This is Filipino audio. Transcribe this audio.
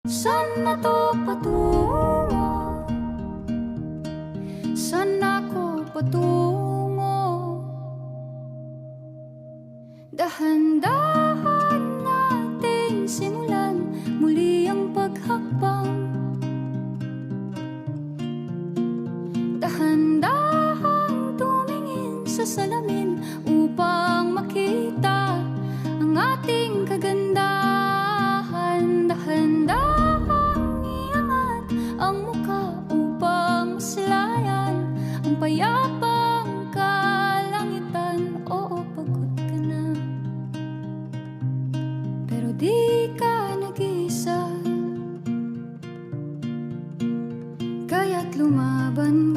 Saan na to patungo? Saan ako patungo? Dahan-dahan nating simulan muli ang paghakbang. Dahan-dahang tumingin sa salamin upang makita ang ating kagandahan. Dahan-dahang iangat ang mukha upang maslayan ang payapang kalangitan. Oo, pagod ka na, pero di ka nag-iisa, kaya't lumaban